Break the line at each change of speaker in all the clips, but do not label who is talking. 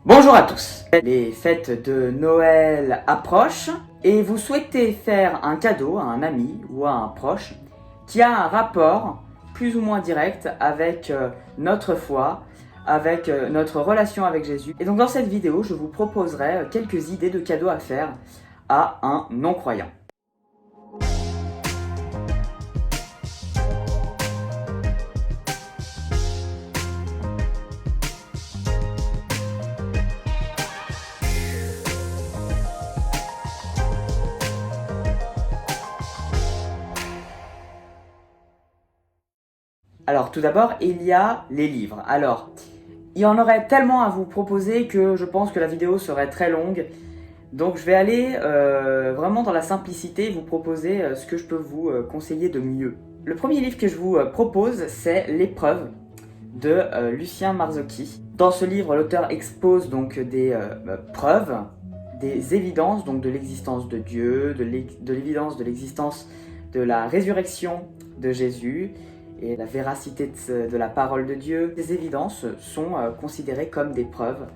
Bonjour à tous. Les fêtes de Noël approchent et vous souhaitez faire un cadeau à un ami ou à un proche qui a un rapport plus ou moins direct avec notre foi, avec notre relation avec Jésus. Et donc dans cette vidéo, je vous proposerai quelques idées de cadeaux à faire à un non-croyant. Alors tout d'abord, il y a les livres. Alors, il y en aurait tellement à vous proposer que je pense que la vidéo serait très longue. Donc je vais aller vraiment dans la simplicité et vous proposer ce que je peux vous conseiller de mieux. Le premier livre que je vous propose, c'est L'épreuve de Lucien Marzocchi. Dans ce livre, l'auteur expose donc des preuves, des évidences donc de l'existence de Dieu, de l'évidence de l'existence de la résurrection de Jésus et la véracité de la parole de Dieu. Ces évidences sont considérées comme des preuves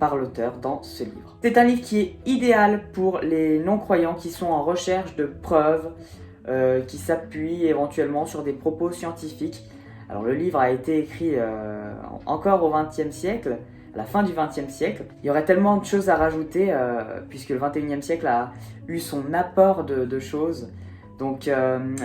par l'auteur dans ce livre. C'est un livre qui est idéal pour les non-croyants qui sont en recherche de preuves, qui s'appuient éventuellement sur des propos scientifiques. Alors le livre a été écrit encore au XXe siècle, à la fin du XXe siècle. Il y aurait tellement de choses à rajouter puisque le XXIe siècle a eu son apport de choses. Donc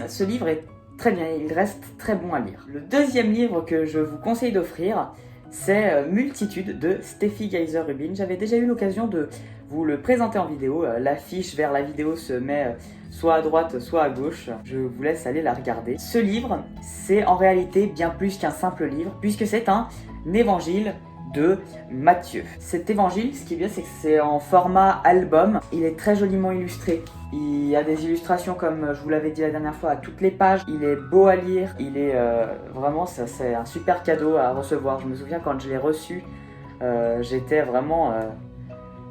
ce livre est très bien, il reste très bon à lire. Le deuxième livre que je vous conseille d'offrir, c'est Multitude de Steffi Geiser-Rubin. J'avais déjà eu l'occasion de vous le présenter en vidéo. L'affiche vers la vidéo se met soit à droite, soit à gauche. Je vous laisse aller la regarder. Ce livre, c'est en réalité bien plus qu'un simple livre, puisque c'est un évangile de Matthieu. Cet évangile, ce qui est bien, c'est que c'est en format album. Il est très joliment illustré. Il y a des illustrations, comme je vous l'avais dit la dernière fois, à toutes les pages. Il est beau à lire. Il est vraiment, c'est un super cadeau à recevoir. Je me souviens quand je l'ai reçu, j'étais vraiment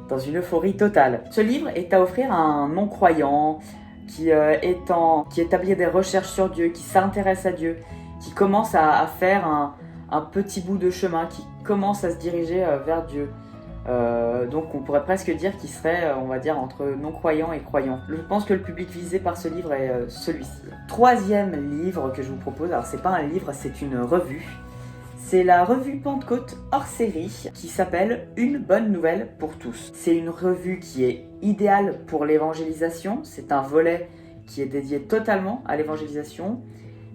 dans une euphorie totale. Ce livre est à offrir à un non-croyant qui établit des recherches sur Dieu, qui s'intéresse à Dieu, qui commence à faire un petit bout de chemin, qui commence à se diriger vers Dieu. Donc on pourrait presque dire qu'il serait, on va dire, entre non-croyants et croyants. Je pense que le public visé par ce livre est celui-ci. Troisième livre que je vous propose, alors c'est pas un livre, c'est une revue. C'est la revue Pentecôte hors série qui s'appelle Une bonne nouvelle pour tous. C'est une revue qui est idéale pour l'évangélisation. C'est un volet qui est dédié totalement à l'évangélisation.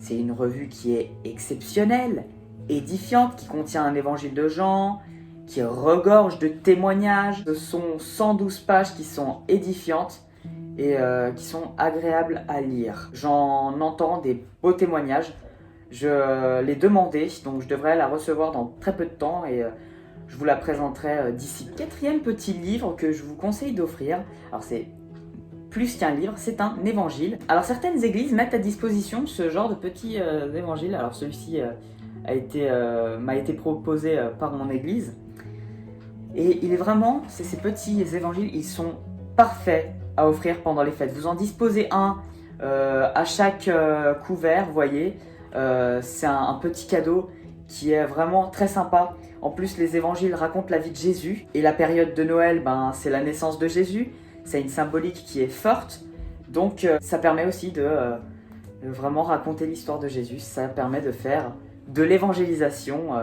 C'est une revue qui est exceptionnelle, édifiante, qui contient un évangile de Jean, qui regorge de témoignages. Ce sont 112 pages qui sont édifiantes et qui sont agréables à lire. J'en entends des beaux témoignages. Je l'ai demandé, donc je devrais la recevoir dans très peu de temps et je vous la présenterai d'ici. Quatrième petit livre que je vous conseille d'offrir, alors c'est plus qu'un livre, c'est un évangile. Alors certaines églises mettent à disposition ce genre de petit évangile. Alors celui-ci m'a été proposé par mon église. Et il est vraiment, ces petits évangiles, ils sont parfaits à offrir pendant les fêtes. Vous en disposez un à chaque couvert, vous voyez. C'est un petit cadeau qui est vraiment très sympa. En plus, les évangiles racontent la vie de Jésus. Et la période de Noël, c'est la naissance de Jésus. C'est une symbolique qui est forte. Donc ça permet aussi de vraiment raconter l'histoire de Jésus. Ça permet de faire de l'évangélisation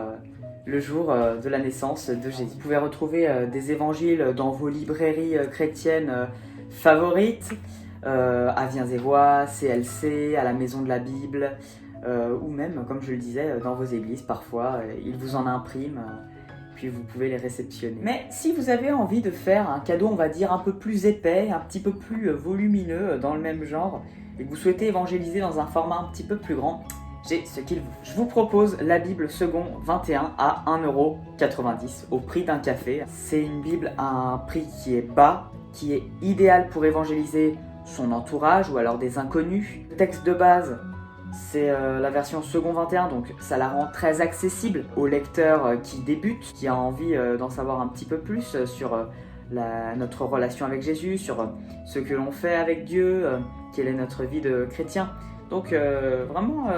le jour de la naissance de Jésus. Vous pouvez retrouver des évangiles dans vos librairies chrétiennes favorites, à Viennes-et-Voix, CLC, à la Maison de la Bible, ou même, comme je le disais, dans vos églises parfois. Ils vous en impriment, puis vous pouvez les réceptionner. Mais si vous avez envie de faire un cadeau, on va dire, un peu plus épais, un petit peu plus volumineux dans le même genre, et que vous souhaitez évangéliser dans un format un petit peu plus grand, j'ai ce qu'il vous faut. Je vous propose la Bible Second 21 à 1,90 € au prix d'un café. C'est une Bible à un prix qui est bas, qui est idéal pour évangéliser son entourage ou alors des inconnus. Le texte de base, c'est la version Second 21, donc ça la rend très accessible aux lecteurs qui débutent, qui a envie d'en savoir un petit peu plus sur notre relation avec Jésus, sur ce que l'on fait avec Dieu, quelle est notre vie de chrétien. Donc vraiment,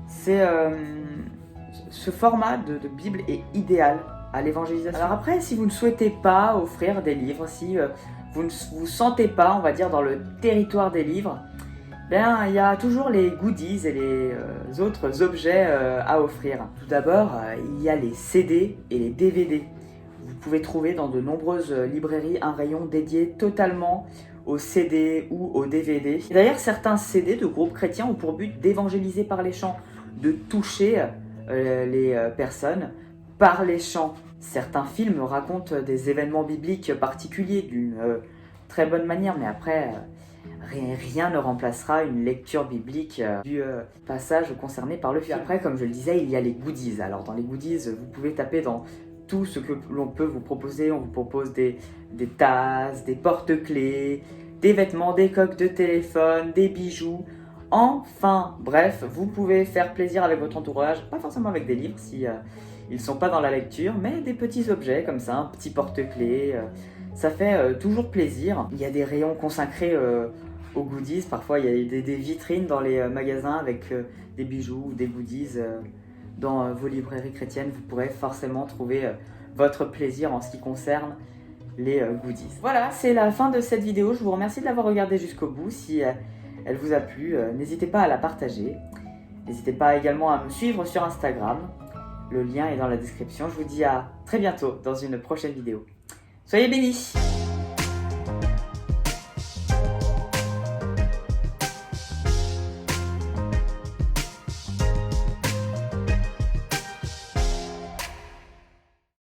ce format de Bible est idéal à l'évangélisation. Alors après, si vous ne souhaitez pas offrir des livres, si vous ne vous sentez pas, on va dire, dans le territoire des livres, ben, il y a toujours les goodies et les autres objets à offrir. Tout d'abord, il y a les CD et les DVD. Vous pouvez trouver dans de nombreuses librairies un rayon dédié totalement aux CD ou aux DVD. D'ailleurs, certains CD de groupes chrétiens ont pour but d'évangéliser par les chants, de toucher les personnes par les chants. Certains films racontent des événements bibliques particuliers d'une très bonne manière, mais après, rien ne remplacera une lecture biblique du passage concerné par le film. Après, comme je le disais, il y a les goodies. Alors dans les goodies, vous pouvez taper dans tout ce que l'on peut vous proposer. On vous propose des tasses, des porte-clés, des vêtements, des coques de téléphone, des bijoux. Enfin, bref, vous pouvez faire plaisir avec votre entourage, pas forcément avec des livres si ils ne sont pas dans la lecture, mais des petits objets comme ça, un petit porte-clés, ça fait toujours plaisir. Il y a des rayons consacrés aux goodies, parfois il y a des vitrines dans les magasins avec des bijoux ou des goodies. Dans vos librairies chrétiennes, vous pourrez forcément trouver votre plaisir en ce qui concerne les goodies. Voilà, c'est la fin de cette vidéo. Je vous remercie de l'avoir regardée jusqu'au bout. Si elle vous a plu, n'hésitez pas à la partager. N'hésitez pas également à me suivre sur Instagram. Le lien est dans la description. Je vous dis à très bientôt dans une prochaine vidéo. Soyez bénis!